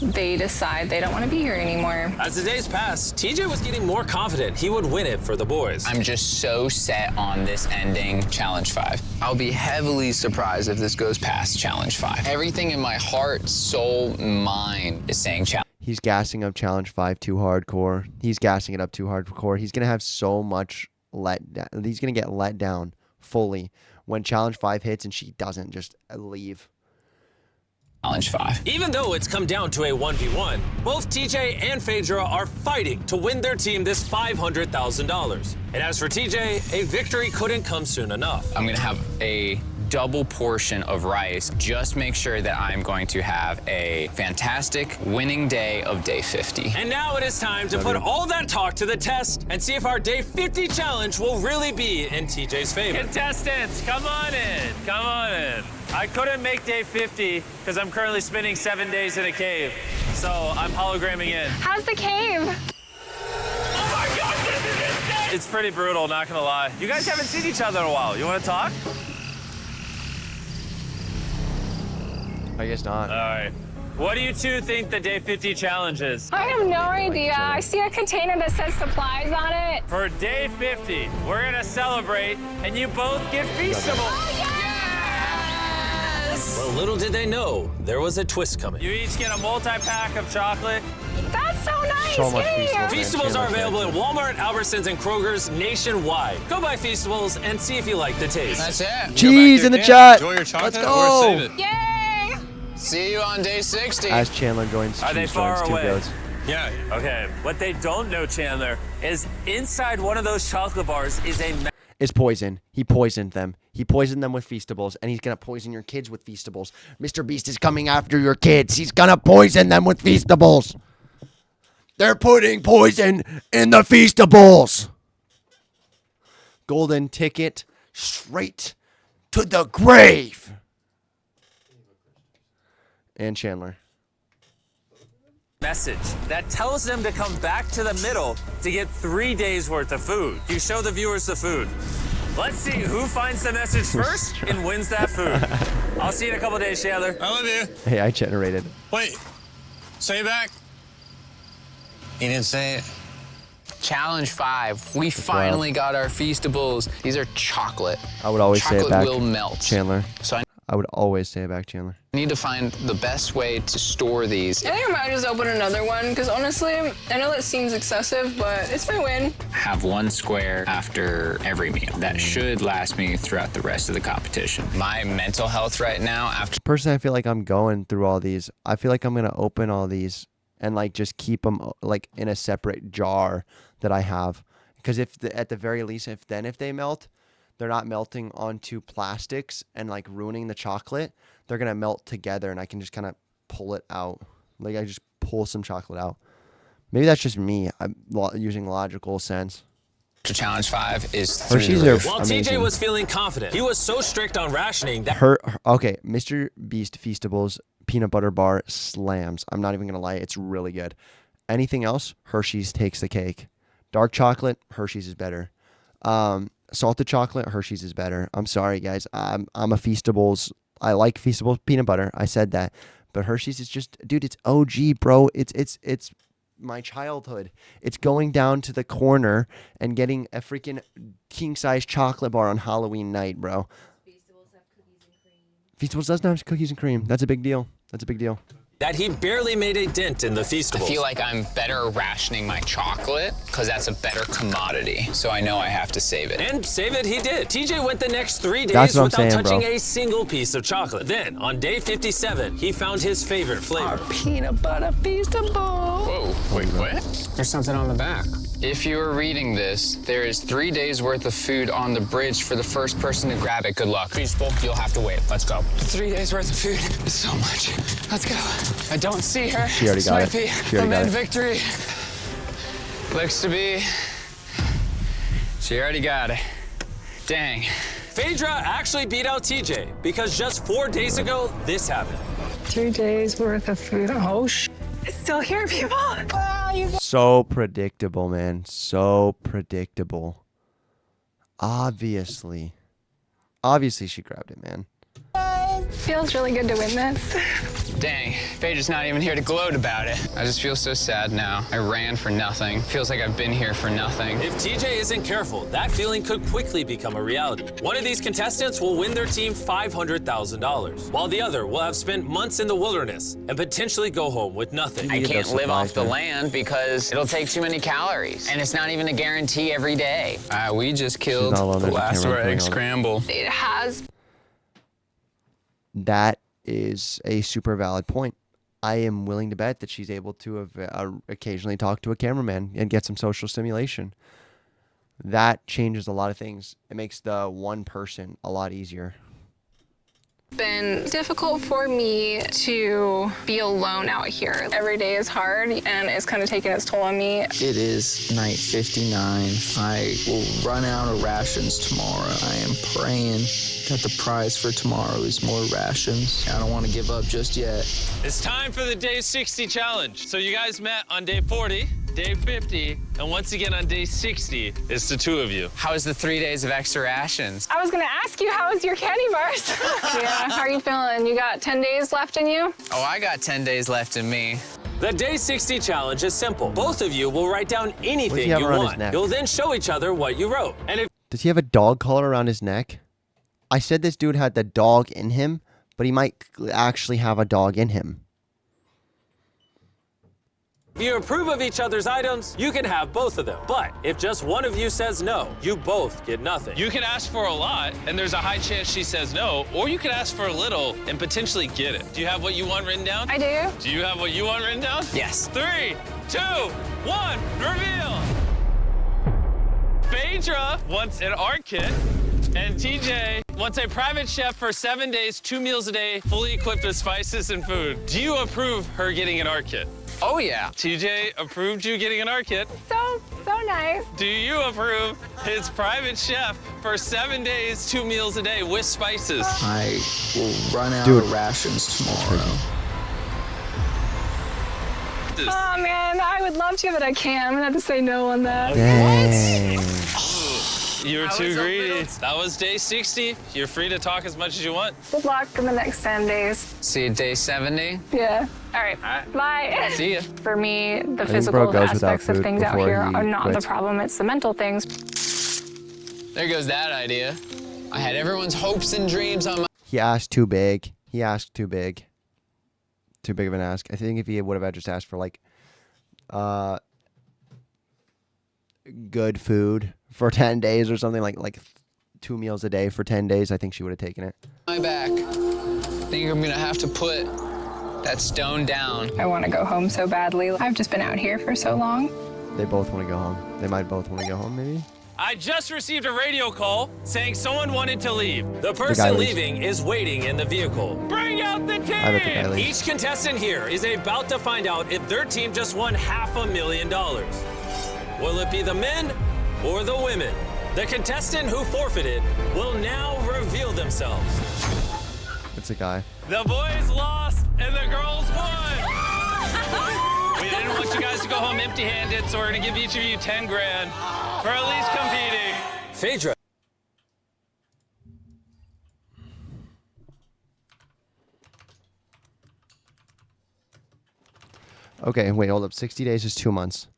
they decide they don't want to be here anymore. As the days passed, TJ was getting more confident he would win it for the boys. I'm just so set on this ending Challenge 5. I'll be heavily surprised if this goes past Challenge 5. Everything in my heart, soul, mind is saying Challenge. He's gassing up Challenge 5 too hardcore. He's gassing it up too hardcore. He's going to have so much he's going to get let down fully when Challenge 5 hits and she doesn't just leave. Challenge 5. Even though it's come down to a 1v1, both TJ and Phaedra are fighting to win their team this $500,000. And as for TJ, a victory couldn't come soon enough. I'm gonna have a double portion of rice. Just make sure that I'm going to have a fantastic winning day of day 50. And now it is time to put all that talk to the test and see if our day 50 challenge will really be in TJ's favor. Contestants, come on in. Come on in. I couldn't make day 50 because I'm currently spending 7 days in a cave. So I'm hologramming in. How's the cave? Oh my God, this is insane! It's pretty brutal, not gonna lie. You guys haven't seen each other in a while. You wanna talk? I guess not. All right. What do you two think the day 50 challenge is? I have no idea. I see a container that says supplies on it. For day 50, we're gonna celebrate, and you both get Feastables. Oh, yes! Well, little did they know, there was a twist coming. You each get a multi-pack of chocolate. That's so nice. So much Here. Feastables are available at Walmart, Albertsons, and Kroger's nationwide. Go buy Feastables and see if you like the taste. That's it. Cheese in the chat. Enjoy your chocolate. Let's go. Or save it. Yay! See you on day 60. As Chandler joins, Are they Cheese far joins, 2 away? goats. Yeah. Okay. What they don't know, Chandler, is inside one of those chocolate bars is a Is poison. He poisoned them. He poisoned them with Feastables, and he's gonna poison your kids with Feastables. Mr. Beast is coming after your kids. He's gonna poison them with Feastables. They're putting poison in the Feastables. Golden ticket straight to the grave. And Chandler. message that tells them to come back to the middle to get 3 days worth of food. You show the viewers the food. Let's see who finds the message first and wins that food. I'll see you in a couple days, Chandler. I love you. Hey, I generated. Wait, say it back. He didn't say it. Challenge 5. We finally got our Feastables. These are chocolate. I would always say it back. Chocolate will melt. Chandler. So I would always say it back, Chandler. I need to find the best way to store these. I think I might just open another one, because honestly, I know that seems excessive, but it's my win. Have one square after every meal. That should last me throughout the rest of the competition. My mental health right now after... Personally, I feel like I'm going through all these. I feel like I'm going to open all these and like just keep them like in a separate jar that I have. Because at the very least, if they melt, they're not melting onto plastics and like ruining the chocolate. They're going to melt together and I can just kind of pull it out. Like I just pull some chocolate out. Maybe that's just me. I'm using logical sense. Challenge 5 is Hershey's through the are roof. While amazing. TJ was feeling confident, he was so strict on rationing that Okay, Mr. Beast Feastables peanut butter bar slams. I'm not even going to lie. It's really good. Anything else, Hershey's takes the cake. Dark chocolate, Hershey's is better. Salted chocolate, Hershey's is better. I'm sorry, guys. I'm a Feastables. I like Feastables peanut butter. I said that. But Hershey's is just, dude, it's OG, bro. It's my childhood. It's going down to the corner and getting a freaking king-size chocolate bar on Halloween night, bro. Feastables doesn't have cookies and cream. That's a big deal. he barely made a dent in the Feastables. I feel like I'm better rationing my chocolate because that's a better commodity. So I know I have to save it. And save it he did. TJ went the next 3 days That's what I'm without saying, touching bro. a single piece of chocolate. Then, on day 57, he found his favorite flavor. Our peanut butter Feastable. Whoa, wait, what? There's something on the back. If you are reading this, there is 3 days worth of food on the bridge for the first person to grab it. Good luck. Feastable, you'll have to wait. Let's go. 3 days worth of food. It's so much. Let's go. I don't see her. She already This got might it. be She already the got main it. victory. Looks to be. She already got it. Dang. Phaedra actually beat out TJ because just 4 days ago, this happened. 2 days worth of food. Oh, it's still here, people. So predictable, man. So predictable. Obviously she grabbed it, man. Feels really good to win this. Dang, Phaedra's not even here to gloat about it. I just feel so sad now. I ran for nothing. Feels like I've been here for nothing. If TJ isn't careful, that feeling could quickly become a reality. One of these contestants will win their team $500,000, while the other will have spent months in the wilderness and potentially go home with nothing. I can't live off the land because it'll take too many calories. And it's not even a guarantee every day. We just killed not alone, the there's a last of camera our going egg on. scramble. It has. That is a super valid point. I am willing to bet that she's able to occasionally talk to a cameraman and get some social stimulation. That changes a lot of things. It makes the one person a lot easier. It's been difficult for me to be alone out here. Every day is hard and it's kind of taking its toll on me. It is night 59. I will run out of rations tomorrow. I am praying that the prize for tomorrow is more rations. I don't want to give up just yet. It's time for the day 60 challenge. So you guys met on day 40. day 50, and once again on day 60, it's the two of you. How was the 3 days of extra rations? I was gonna ask you, how was your candy bars? Yeah, how are you feeling? You got 10 days left in you? Oh, I got 10 days left in me. The Day 60 challenge is simple. Both of you will write down anything have you around his want. neck? You'll then show each other what you wrote. And if Does he have a dog collar around his neck? I said this dude had the dog in him, but he might actually have a dog in him. you approve of each other's items, you can have both of them. But if just one of you says no, you both get nothing. You can ask for a lot, and there's a high chance she says no, or you can ask for a little and potentially get it. Do you have what you want written down? I do. Do you have what you want written down? Yes. 3, 2, 1, reveal! Phaedra wants an art kit, and TJ wants a private chef for 7 days, 2 meals a day, fully equipped with spices and food. Do you approve her getting an art kit? Oh, yeah. TJ approved you getting an art kit. So nice. Do you approve his private chef for 7 days, 2 meals a day with spices? I will run out of rations tomorrow. Oh man, I would love to, but I can't. I'm gonna have to say no on that. Dang. You were too greedy. That was day 60. You're free to talk as much as you want. Good luck in the next 10 days. See you day 70. Yeah. All right. Bye. See ya. For me, the bro physical goes without aspects of food things out before here he are not quits. the problem. It's the mental things. There goes that idea. I had everyone's hopes and dreams on my... He asked too big. He asked too big. Too big of an ask. I think if he would have just asked for like good food for 10 days or something, like 2 meals a day for 10 days, I think she would have taken it. my back. I think I'm gonna have to put that stone down. I want to go home so badly. I've just been out here for so long. They both want to go home. They might both want to go home, maybe. I just received a radio call saying someone wanted to leave. The guy person leaves. leaving is waiting in the vehicle. Bring out the I bet the guy team! leaves. Each contestant here is about to find out if their team just won $500,000. Will it be the men or the women? The contestant who forfeited will now reveal themselves. It's a guy. The boys lost and the girls won. We didn't want you guys to go home empty-handed, so we're gonna give each of you 10 grand for at least competing. Phaedra. Okay, wait, hold up. 60 days is 2 months.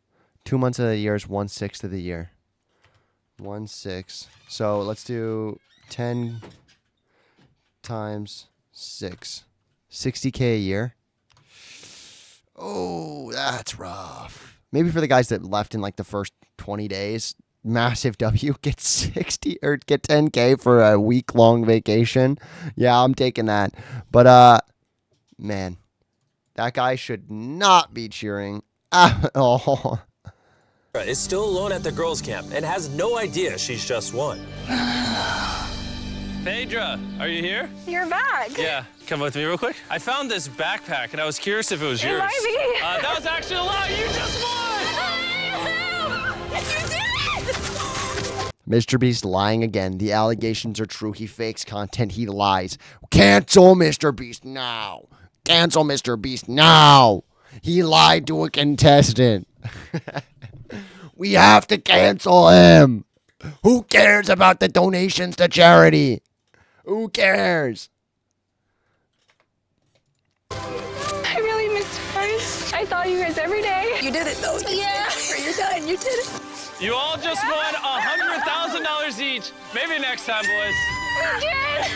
2 months of the year is 1/6 of the year. 1/6. So let's do 10 times 6. 60K a year. Oh, that's rough. Maybe for the guys that left in like the first 20 days, massive W, get 60 or get 10K for a week-long vacation. Yeah, I'm taking that. But man, that guy should not be cheering at all. Is still alone at the girls' camp and has no idea she's just won. Phaedra, are you here? You're back. Yeah, come with me real quick. I found this backpack, and I was curious if it was It yours. might be. That was actually a lie. You just won! Mr. Beast lying again. The allegations are true. He fakes content. He lies. Cancel Mr. Beast now. Cancel Mr. Beast now. He lied to a contestant. We have to cancel him. Who cares about the donations to charity? Who cares? I really missed you guys. I thought you guys every day. You did it though. Yeah. You're done. You did it. You all just won $100,000 each. Maybe next time, boys. We did.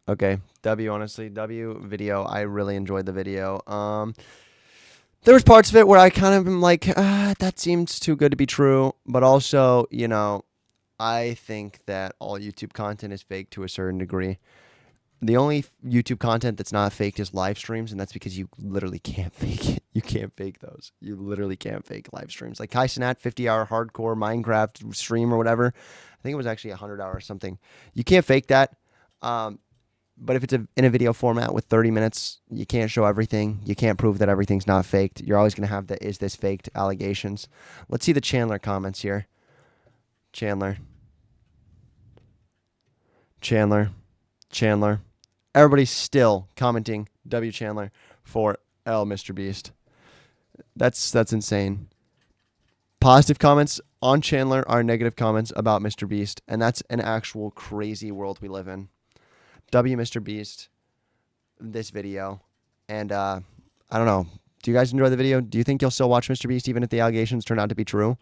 Okay, W, honestly, W video. I really enjoyed the video. There was parts of it where I kind of am like, that seems too good to be true. But also, you know, I think that all YouTube content is fake to a certain degree. The only YouTube content that's not faked is live streams, and that's because you literally can't fake it. You can't fake those. You literally can't fake live streams. Like Kai Cenat, 50-hour hardcore Minecraft stream or whatever. I think it was actually 100-hour or something. You can't fake that. But if it's in a video format with 30 minutes, you can't show everything. You can't prove that everything's not faked. You're always going to have the is this faked allegations. Let's see the Chandler comments here. Chandler. Everybody's still commenting W Chandler for L Mr. Beast. That's insane. Positive comments on Chandler are negative comments about Mr. Beast, and that's an actual crazy world we live in. W Mr. Beast, this video, and I don't know. Do you guys enjoy the video? Do you think you'll still watch Mr. Beast even if the allegations turn out to be true?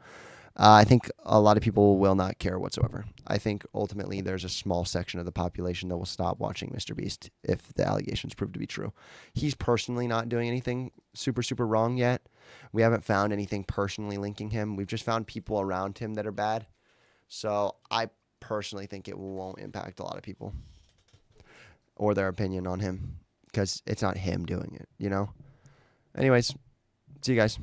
I think a lot of people will not care whatsoever. I think ultimately there's a small section of the population that will stop watching Mr. Beast if the allegations prove to be true. He's personally not doing anything super, super wrong yet. We haven't found anything personally linking him. We've just found people around him that are bad. So I personally think it won't impact a lot of people or their opinion on him because it's not him doing it, you know? Anyways, see you guys.